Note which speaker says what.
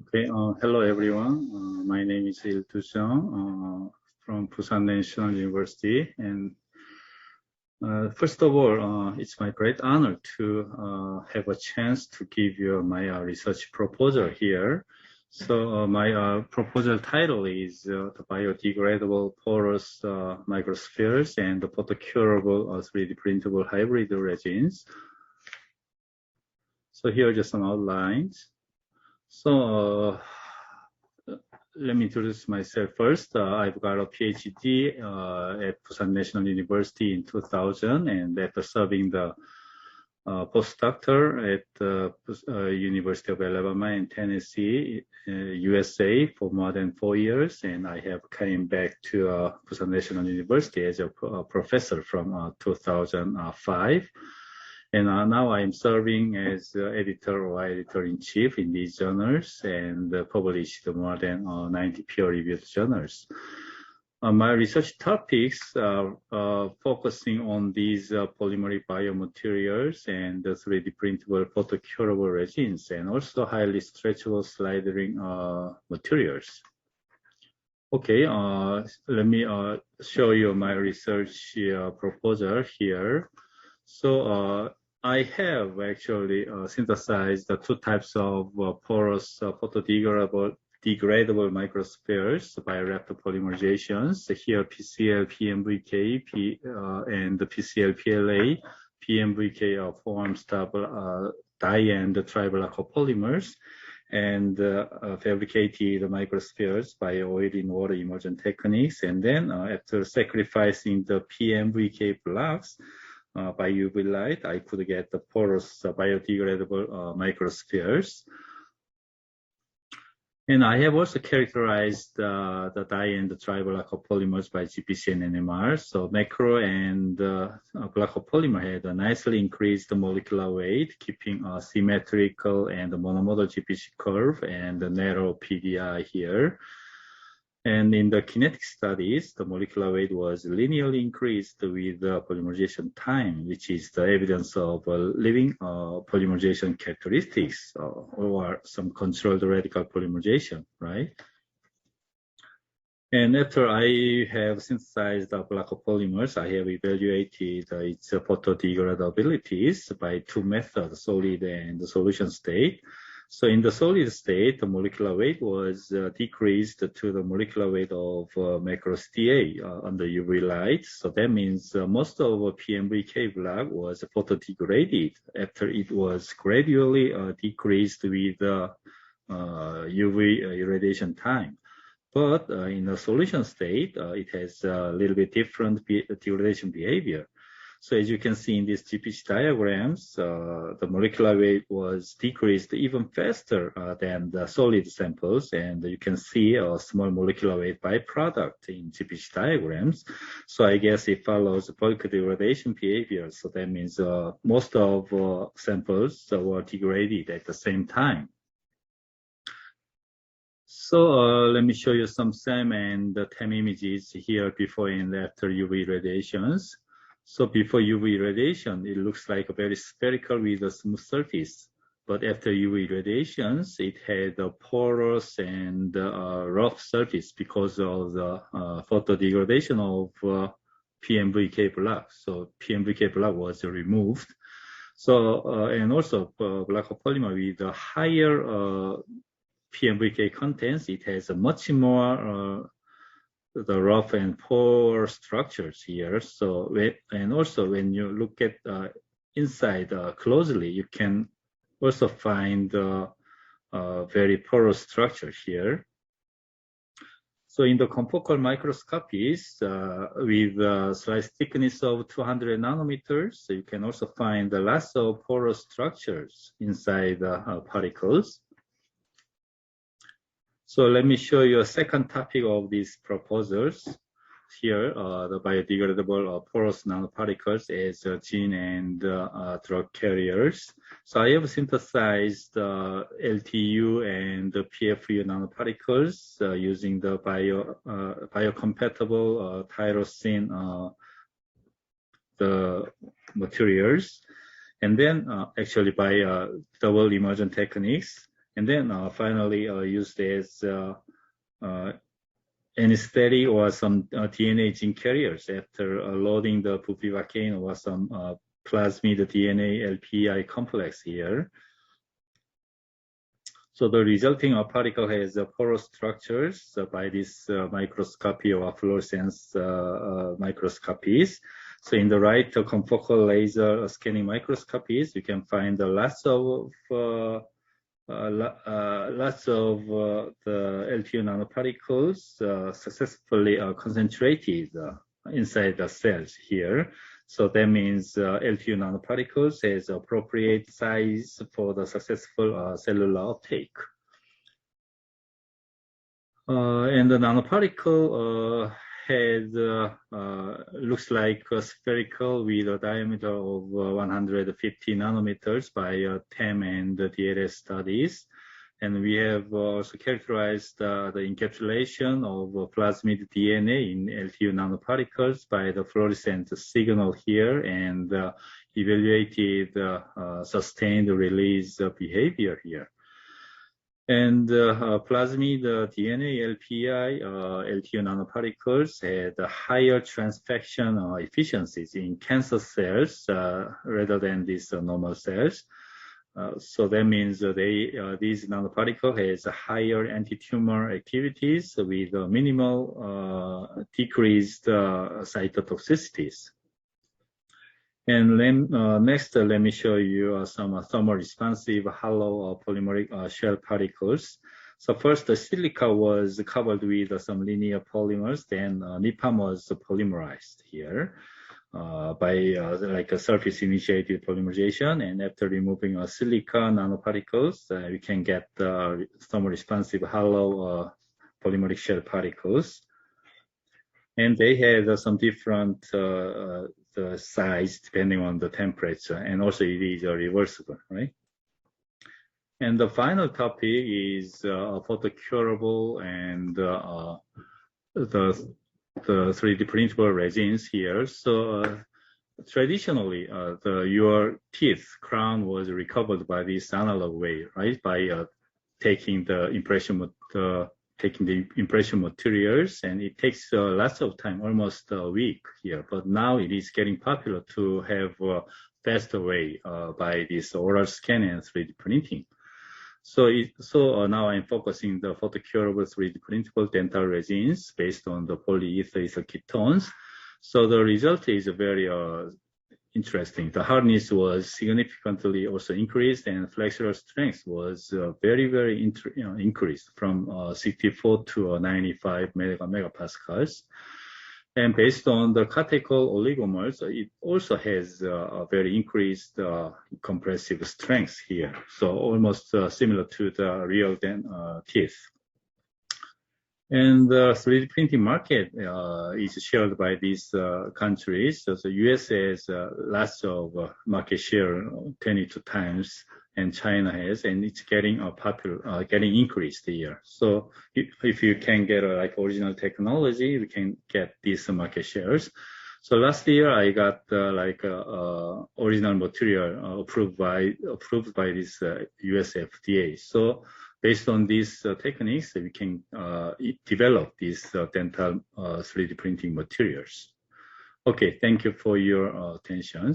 Speaker 1: Okay, hello everyone. My name is Il Dushan from Busan National University, and first of all, it's my great honor to have a chance to give you my research proposal here. So my proposal title is the biodegradable porous microspheres and the photocurable 3D printable hybrid resins. So here are just some outlines. So let me introduce myself first. I've got a PhD at Busan National University in 2000, and after serving the postdoctor at the University of Alabama in Tennessee, USA for more than 4 years, and I have came back to Busan National University as a professor from 2005. And now I'm serving as editor or editor-in-chief in these journals and published more than 90 peer-reviewed journals. My research topics are focusing on these polymeric biomaterials and the 3D printable photocurable resins, and also highly stretchable sliding materials. Okay, let me show you my research proposal here. So I have actually synthesized the two types of porous photodegradable microspheres by rapid polymerizations. Here PCl, PMVK, and the PCl, PLA, PMVK forms di-and tribal copolymers, and fabricated microspheres by oil in water immersion techniques. And then after sacrificing the PMVK blocks, by UV light, I could get the porous biodegradable microspheres. And I have also characterized the di and the tribal copolymers by GPC and NMR. So macro and glycopolymer had a nicely increased molecular weight, keeping a symmetrical and monomodal GPC curve and a narrow PDI here. And in the kinetic studies, the molecular weight was linearly increased with polymerization time, which is the evidence of living polymerization characteristics or some controlled radical polymerization, right? And after I have synthesized the glycopolymers, I have evaluated its photodegradabilities by two methods, solid and solution state. So in the solid state, the molecular weight was decreased to the molecular weight of microspheres under UV light. So that means most of PMVK block was photodegraded after it was gradually decreased with UV irradiation time. But in the solution state, it has a little bit different degradation behavior. So as you can see in these GPC diagrams, the molecular weight was decreased even faster than the solid samples, and you can see a small molecular weight byproduct in GPC diagrams. So I guess it follows bulk degradation behavior. So that means most of samples were degraded at the same time. So let me show you some SEM and TEM images here before and after UV radiations. So before UV radiation, it looks like a very spherical with a smooth surface. But after UV radiations, it had a porous and rough surface because of the photodegradation of PMVK block. So PMVK block was removed. So and also glycopolymer with a higher PMVK contents, it has a much more the rough and poor structures here. So, and also when you look at inside closely, you can also find very porous structure here. So in the confocal microscopies with slice thickness of 200 nanometers, so you can also find lots of porous structures inside particles. So let me show you a second topic of these proposals. Here, the biodegradable porous nanoparticles as gene and drug carriers. So I have synthesized LTU and PFU nanoparticles using the biocompatible tyrosine the materials, and then actually by double immersion techniques. and then finally used as anesthetic or some DNA gene carriers after loading the bupivacaine or some plasmid DNA LPI complex here. So the resulting particle has porous structures by this microscopy or fluorescence microscopies. So in the right confocal laser scanning microscopies, you can find lots of the LTO nanoparticles successfully concentrated inside the cells here. So that means LTO nanoparticles has appropriate size for the successful cellular uptake. And the nanoparticle looks like spherical with a diameter of 150 nanometers by TEM and DLS studies. And we have also characterized the encapsulation of plasmid DNA in LTO nanoparticles by the fluorescent signal here and evaluated sustained release behavior here. And plasmid DNA LPI LTO nanoparticles had higher transfection efficiencies in cancer cells rather than these normal cells. So that means these nanoparticles has higher anti-tumor activities with minimal decreased cytotoxicities. And then next, let me show you some thermoresponsive hollow polymeric shell particles. So first, the silica was covered with some linear polymers, then NIPAM was polymerized here by like a surface-initiated polymerization. And after removing silica nanoparticles, we can get thermoresponsive hollow polymeric shell particles. And they had some different the size depending on the temperature, and also it is reversible, right? And the final topic is photocurable and the 3D printable resins here. So traditionally, your teeth crown was recovered by this analog way, right? By taking the impression materials, and it takes lots of time, almost a week here. But now it is getting popular to have a faster way by this oral scan and 3D printing. So now I'm focusing the photocurable 3D printable dental resins based on the polyether ketones. So the result is very interesting. The hardness was significantly also increased, and flexural strength was very increased from 64 to 95 megapascals. And based on the catechol oligomers, it also has a very increased compressive strength here. So almost similar to the real teeth. And the 3D printing market is shared by these countries. So the US has lots of market share, 22 times, and China has, and it's getting popular, getting increased here. So if you can get like original technology, we can get these market shares. So last year I got original material approved by this US FDA. So based on these techniques, we can develop these dental 3D printing materials. Okay, thank you for your attention.